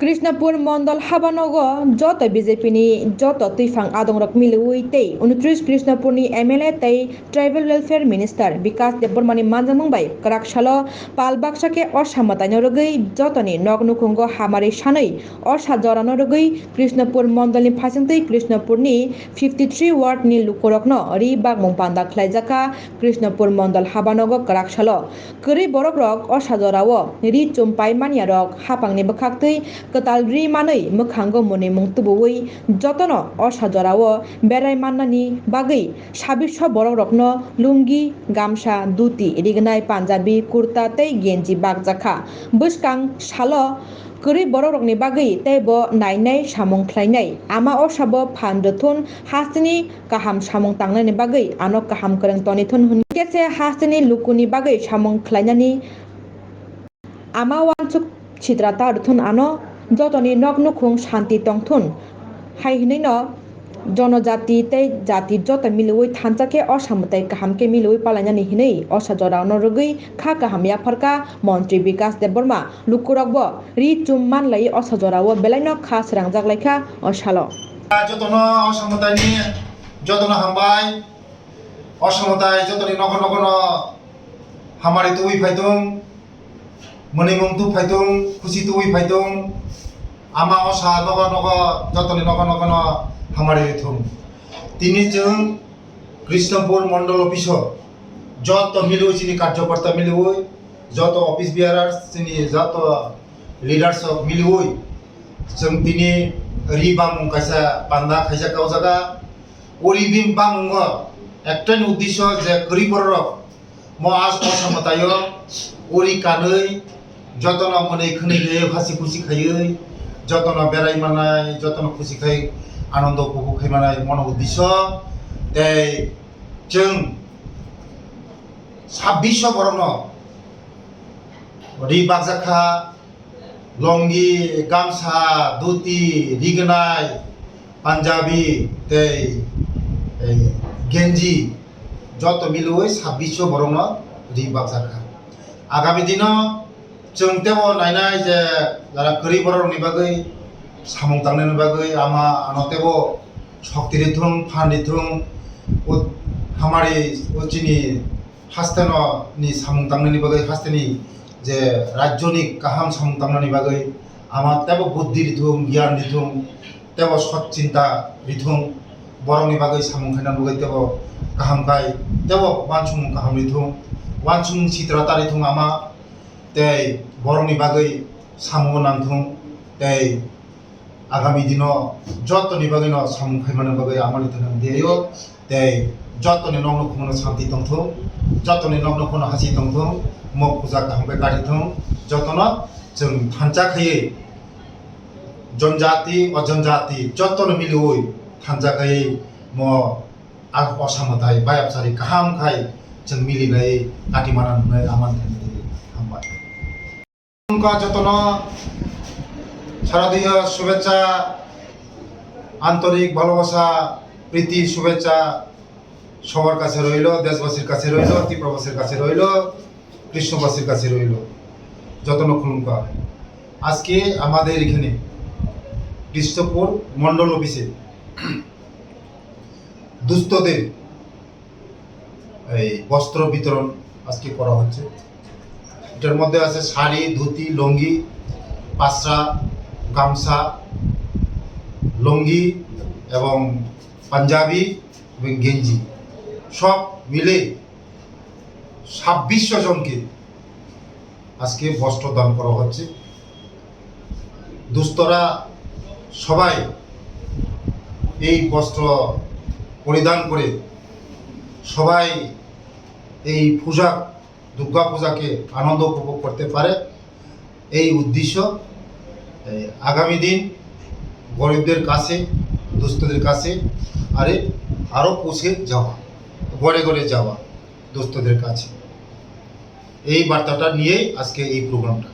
কৃষ্ণপুর মন্ডল হাবানগর যত বিজেপিনি যত তৈফাং আদংরক মিলুই তেই 29 কৃষ্ণপুরনি এমএলএ তেই ট্রাইবেল ওয়েলফেয়ার মিনিস্টার বিকাশ দেববর্মানি মানজামুংবাই করাকশালো পালবাক্সাকে অসামতাইনো রগৈ যতনি নগনুকুঙ্গ হামারি সাनै অসাজরানো রগৈ কৃষ্ণপুর মন্ডলনি ফাইসংতৈ কৃষ্ণপুরনি 53 ওয়ার্ডনি লুকরকনো রি বাগমুং পান্দা খ্লাইজাকা কৃষ্ণপুর মন্ডল হাবানগর করাকশালো করি বরক রক অসাজরাও রি চুম্পাই মানিয়া রক হাপাংনি বখাকতৈ कतालब्रि मानै मोखांगो मने मुंतुबुई जतनो असाजराओ बेराय माननानि बागै 26 बरक रकनो लुंगी गामसा दुति रिगनाय पांजाबी कुर्ता तै गेंजी बागजाखा बुसकां सालो करि बरक रकनि बागै तैबो नायनाय सामुं ख्लायनाय आमा असाबो फानदथुन हासनि काहाम सामुं तांनायनि बागै आनो काहाम करं तनिथुन हुन केसे हासनि लुकुनि बागै सामुं ख्लायनानि आमा वानसुक चित्राता रथुन आनो जतनि नगनुखुं शान्ति तंथुन हाइहनैनो जनजाति तै जाति जत मिलुई थानचाके असामतै काहामके मिलुई पालायनानि हिनै असाजरानो रगै खा काहामिया फरका मन्त्री विकास देबबर्मा लुकुरकबो रि चुम्मान लाई असाजराओ बेलायनो खा स्रांजागलायखा असालो जतनो असामतायनि जतनो हामबाय असामताय जतनि नगनो हामारि तुइ फायदों मनै मुंतु फायदों खुसि तुइ फायदों आमा असा नग जतनि नगनो हामारि थुं तिनि जों कृष्णपुर मंडल अफिस जत मिलुई चिनि कार्यकर्ता मिलुई जत अफिस बियारार्स चिनि जत लिडार्स मिलुई जों तिनि रिबामुं कायसा पान्दा खायसा कावजागा ओरिबिम बामुंग एकटानि उद्देश्य जे गरीबरक म आज असामतायो ओरि कानै जतना मनै खनै गयै हासि खुसि खायै जतना बेराय मानाय जतना खुसि खाय आनंद उपभोग खाय मानाय मन उद्देश्य तै जों 26 बरनो रि बागजाखा लंगी गामसा धुति रिगनाय पांजाबी तै गेंजी जत मिलुई 26 बरनो रि बागजाखा आगामी दिनो जों तेबो नायनाय जे जारा गरीब बरनि बागै सामुं तांनायनि बागै आमा आनतेबो शक्ति थुं फान्डि थुं हामारि उचिनि हास्तेनो नि सामुं तांनायनि बागै हास्तेनि जे राज्यनि काहाम सामुं तांनायनि बागै आमा तेबो बुद्धि थुं ज्ञान थुं तेबो सत चिंता थुं बरनि बागै सामुं खायनानि बागै तेबो काहाम गाय तेबो वानसुं काहाम थुं वानसुं चित्रतारि थुं आमा तै बरनि बागै सामुं नांथुं तै आगामी दिनो जतनि बागैनो सामुं खायमानि बागै आमानि थुं देयो तै जतनि नग्न खुमनो शान्ति तंथुं जतनि नग्न खुमनो हासि तंथुं म पूजा काहामके काटिथुं जतनो जों थानजाखायै जनजाति अजनजाति जतनो मिलुई थानजाखायै म असामताय बायाबसारि काहाम खाय जों मिलिनाय काटिमाना नुनाय आमानि हामबाय उनका जतनो शारदीय शुभेच्छा आंतरिक भालोबासा प्रीति शुभेच्छा सবার কাছে রইল দেশবাসীর কাছে রইল ত্রিপুরাবাসীর কাছে রইল কৃষ্ণবাসীর কাছে রইল যতন খুলুমকা আজকে আমাদের এখানে কৃষ্ণপুর মন্ডল অফিসে দুস্থদের এই বস্ত্র বিতরণ আজকে করা হচ্ছে এটার মধ্যে আছে শাড়ি ধুতি লুঙ্গি পাসরা গামছা লুঙ্গি এবং পাঞ্জাবি এবং গেঞ্জি সব মিলে 26 জনকে আজকে বস্ত্র দান করা হচ্ছে দুস্থরা সবাই এই বস্ত্র পরিধান করে সবাই এই পূজা দুর্গা পূজাকে আনন্দ উপভোগ করতে পারে এই উদ্দেশ্য আগামী দিন গরিবদের কাছে দুস্থদের কাছে আরও পৌঁছে যাওয়া ঘরে ঘরে যাওয়া দুস্থদের কাছে এই বার্তাটা নিয়েই আজকে এই প্রোগ্রামটা।